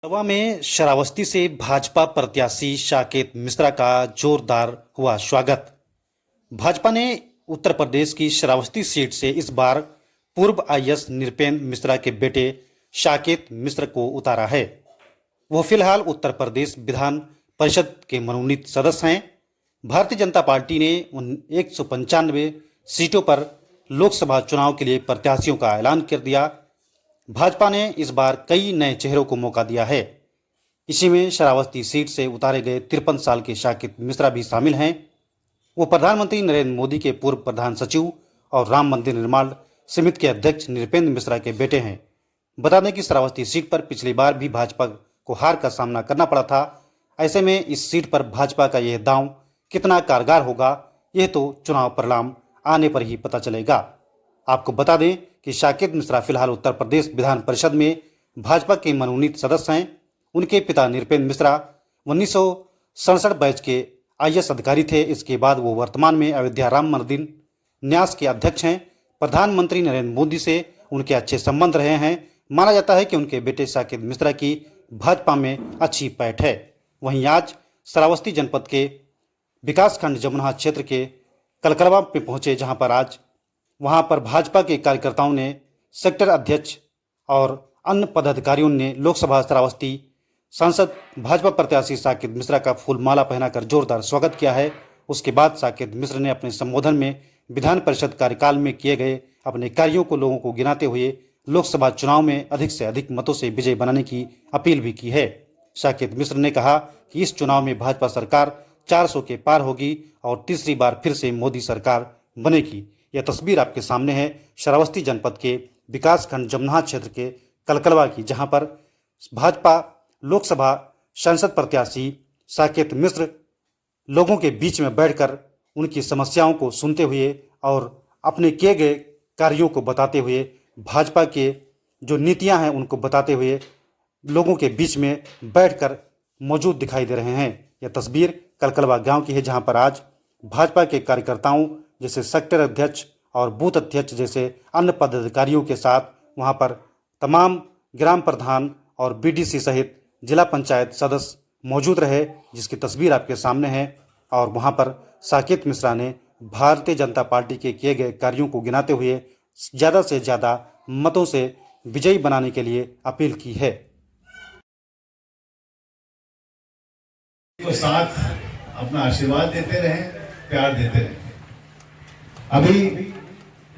इटावा में श्रावस्ती से भाजपा प्रत्याशी साकेत मिश्रा का जोरदार हुआ स्वागत। भाजपा ने उत्तर प्रदेश की श्रावस्ती सीट से इस बार पूर्व आईएएस नृपेंद्र मिश्रा के बेटे साकेत मिश्र को उतारा है। वो फिलहाल उत्तर प्रदेश विधान परिषद के मनोनीत सदस्य हैं। भारतीय जनता पार्टी ने उन 195 सीटों पर लोकसभा चुनाव के लिए प्रत्याशियों का ऐलान कर दिया। भाजपा ने इस बार कई नए चेहरों को मौका दिया है। इसी में श्रावस्ती सीट से उतारे गए 53 साल के साकेत मिश्रा भी शामिल हैं। वो प्रधानमंत्री नरेंद्र मोदी के पूर्व प्रधान सचिव और राम मंदिर निर्माण समिति के अध्यक्ष नृपेंद्र मिश्रा के बेटे हैं। बता दें कि श्रावस्ती सीट पर पिछली बार भी भाजपा को हार का सामना करना पड़ा था। ऐसे में इस सीट पर भाजपा का यह दांव कितना कारगर होगा, यह तो चुनाव परिणाम आने पर ही पता चलेगा। आपको बता दें कि साकेत मिश्रा फिलहाल उत्तर प्रदेश विधान परिषद में भाजपा के मनोनीत सदस्य हैं। उनके पिता नृपेंद्र मिश्रा 1967 बैच के आईएएस अधिकारी थे। इसके बाद वो वर्तमान में अयोध्या राम मंदिर न्यास के अध्यक्ष हैं। प्रधानमंत्री नरेंद्र मोदी से उनके अच्छे संबंध रहे हैं। माना जाता है कि उनके बेटे साकेत मिश्रा की भाजपा में अच्छी पैठ है। वहीं आज श्रावस्ती जनपद के विकासखंड जमुना क्षेत्र के कलकलवा में पहुंचे, जहां पर आज वहां पर भाजपा के कार्यकर्ताओं ने, सेक्टर अध्यक्ष और अन्य पदाधिकारियों ने लोकसभा श्रावस्ती सांसद भाजपा प्रत्याशी साकेत मिश्रा का फूलमाला पहनाकर जोरदार स्वागत किया है। उसके बाद साकेत मिश्र ने अपने संबोधन में विधान परिषद कार्यकाल में किए गए अपने कार्यों को लोगों को गिनाते हुए लोकसभा चुनाव में अधिक से अधिक मतों से विजय बनाने की अपील भी की है। साकेत मिश्र ने कहा कि इस चुनाव में भाजपा सरकार 400 के पार होगी और तीसरी बार फिर से मोदी सरकार बनेगी। यह तस्वीर आपके सामने है श्रावस्ती जनपद के विकासखंड जमुना क्षेत्र के कलकलवा की, जहां पर भाजपा लोकसभा सांसद प्रत्याशी साकेत मिश्र लोगों के बीच में बैठकर उनकी समस्याओं को सुनते हुए और अपने किए गए कार्यों को बताते हुए, भाजपा के जो नीतियां हैं उनको बताते हुए लोगों के बीच में बैठकर मौजूद दिखाई दे रहे हैं। यह तस्वीर कलकलवा गांव की है, जहां पर आज भाजपा के कार्यकर्ताओं जैसे सेक्टर अध्यक्ष और बूथ अध्यक्ष जैसे अन्य पदाधिकारियों के साथ वहां पर तमाम ग्राम प्रधान और बीडीसी सहित जिला पंचायत सदस्य मौजूद रहे, जिसकी तस्वीर आपके सामने है। और वहां पर साकेत मिश्रा ने भारतीय जनता पार्टी के किए गए कार्यों को गिनाते हुए ज़्यादा से ज़्यादा मतों से विजयी बनाने के लिए अपील की है। तो साथ अपना आशीर्वाद देते रहे, प्यार देते रहे। अभी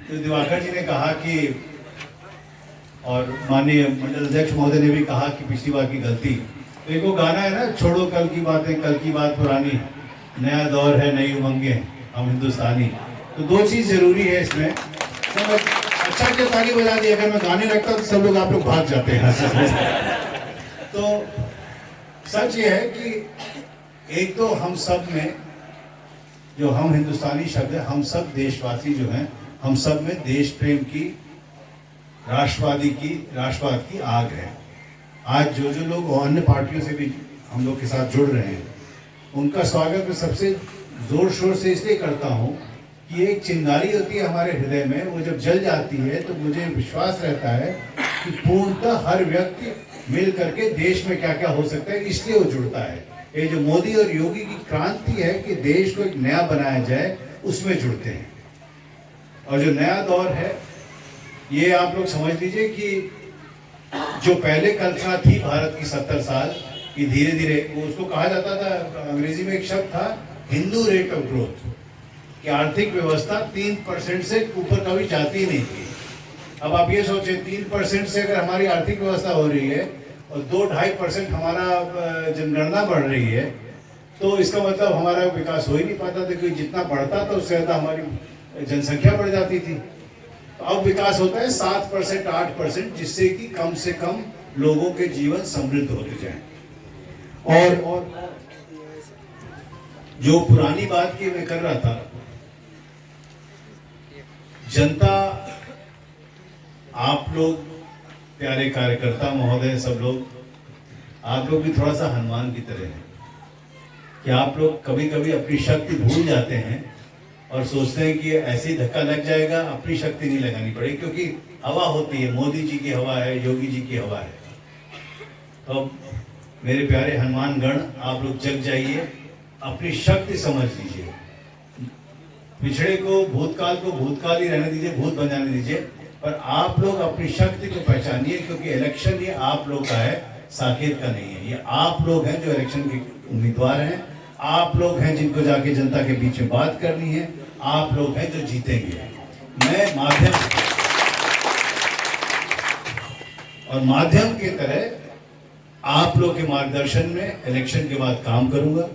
तो दिवाकर जी ने कहा कि, और माननीय मंडल अध्यक्ष महोदय ने भी कहा कि पिछली बार की गलती, तो एक वो गाना है ना, छोड़ो कल की बातें, कल की बात पुरानी, नया दौर है, नई उमंगे, हम हिंदुस्तानी। तो दो चीज जरूरी है इसमें। तो मैं अच्छा क्या ताली बजा दी, अगर मैं गाने रखता तो सब लोग आप लोग भाग जाते हैं। तो सच ये है कि एक तो हम सब में जो हम हिंदुस्तानी शब्द है, हम सब देशवासी जो हैं, हम सब में देश प्रेम की, राष्ट्रवाद की आग है। आज जो जो लोग अन्य पार्टियों से भी हम लोग के साथ जुड़ रहे हैं, उनका स्वागत मैं सबसे जोर शोर से इसलिए करता हूँ कि एक चिंगारी होती है हमारे हृदय में, वो जब जल जाती है तो मुझे विश्वास रहता है कि पूर्णतः हर व्यक्ति मिल करके देश में क्या क्या हो सकता है, इसलिए वो जुड़ता है। ये जो मोदी और योगी की क्रांति है कि देश को एक नया बनाया जाए, उसमें जुड़ते हैं। और जो नया दौर है, ये आप लोग समझ लीजिए कि जो पहले कल्पना थी भारत की 70 साल की, धीरे धीरे वो उसको कहा जाता था, अंग्रेजी में एक शब्द था हिंदू रेट ऑफ ग्रोथ, कि आर्थिक व्यवस्था 3% से ऊपर कभी जाती नहीं थी। अब आप ये सोचें, 3% से अगर हमारी आर्थिक व्यवस्था हो रही है और 2-2.5% हमारा जनगणना बढ़ रही है, तो इसका मतलब हमारा विकास हो ही नहीं पाता था, क्योंकि जितना बढ़ता था उससे ज़्यादा हमारी जनसंख्या बढ़ जाती थी। तो अब विकास होता है 7%, 8%, जिससे कि कम से कम लोगों के जीवन समृद्ध होते जाएं। और जो पुरानी बात की मैं कर रहा था, जनता, आप लोग प्यारे कार्यकर्ता महोदय, सब लोग, आप लोग भी थोड़ा सा हनुमान की तरह हैं कि आप लोग कभी कभी अपनी शक्ति भूल जाते हैं और सोचते हैं कि ऐसे ही धक्का लग जाएगा, अपनी शक्ति नहीं लगानी पड़ेगी, क्योंकि हवा होती है, मोदी जी की हवा है, योगी जी की हवा है। तो मेरे प्यारे हनुमान गण, आप लोग जग जाइए, अपनी शक्ति समझ लीजिए। पिछड़े को, भूतकाल को भूतकाल ही रहने दीजिए, भूत बन जाने दीजिए, पर आप लोग अपनी शक्ति को पहचानिए, क्योंकि इलेक्शन ये आप लोग का है, साकेत का नहीं है। ये आप लोग हैं जो इलेक्शन के उम्मीदवार हैं, आप लोग हैं जिनको जाके जनता के बीच में बात करनी है, आप लोग हैं जो जीतेंगे। मैं माध्यम की तरह आप लोग के मार्गदर्शन में इलेक्शन के बाद काम करूंगा,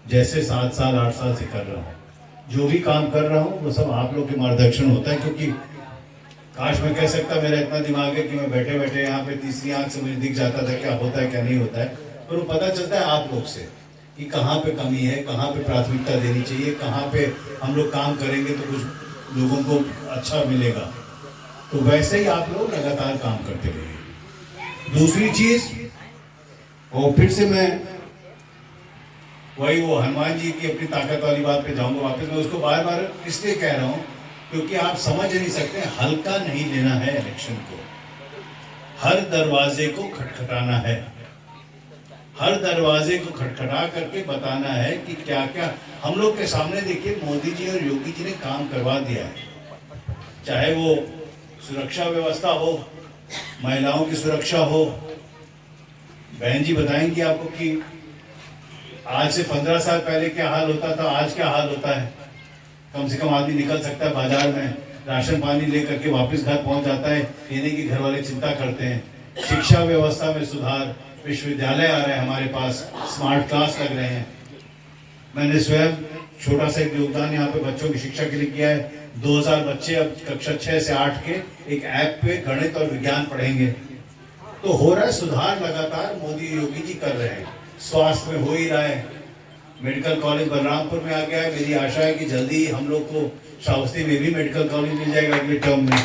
जैसे 7 साल 8 साल से कर रहा हूं। जो भी काम कर रहा हूं वो सब आप लोग के मार्गदर्शन होता है, क्योंकि काश मैं कह सकता मेरा इतना दिमाग है कि मैं बैठे बैठे यहाँ पे तीसरी आंख से मुझे दिख जाता था क्या होता है क्या नहीं होता है, पर वो पता चलता है आप लोग से कि कहाँ पे कमी है, कहाँ पे प्राथमिकता देनी चाहिए, कहाँ पे हम लोग काम करेंगे तो कुछ लोगों को अच्छा मिलेगा। तो वैसे ही आप लोग लगातार काम करते रहिए। दूसरी चीज, और फिर से मैं वही वो हनुमान जी की अपनी ताकत वाली बात पे जाऊंगा वापस। मैं उसको बार बार इसलिए कह रहा हूं क्योंकि आप समझ नहीं सकते, हल्का नहीं लेना है इलेक्शन को। हर दरवाजे को खटखटाना है, हर दरवाजे को खटखटा करके बताना है कि क्या क्या हम लोग के सामने। देखिए, मोदी जी और योगी जी ने काम करवा दिया है, चाहे वो सुरक्षा व्यवस्था हो, महिलाओं की सुरक्षा हो। बहन जी बताएंगी आपको कि आज से 15 साल पहले क्या हाल होता था, आज क्या हाल होता है। कम से कम आदमी निकल सकता है बाजार में, राशन पानी लेकर के वापस घर पहुंच जाता है, यानी कि घर वाले चिंता करते हैं। शिक्षा व्यवस्था में सुधार, विश्वविद्यालय आ रहे हैं हमारे पास, स्मार्ट क्लास लग रहे हैं। मैंने स्वयं छोटा सा एक योगदान यहाँ पे बच्चों की शिक्षा के लिए किया है। 2000 बच्चे अब कक्षा 6 से 8 के एक ऐप पे गणित और विज्ञान पढ़ेंगे। तो हो रहा है सुधार, लगातार मोदी योगी जी कर रहे हैं। स्वास्थ्य में हो ही रहा है, मेडिकल कॉलेज बलरामपुर में आ गया है। मेरी आशा है कि जल्दी हम लोग को श्रावस्ती में भी मेडिकल कॉलेज मिल जाएगा अगले टर्म में।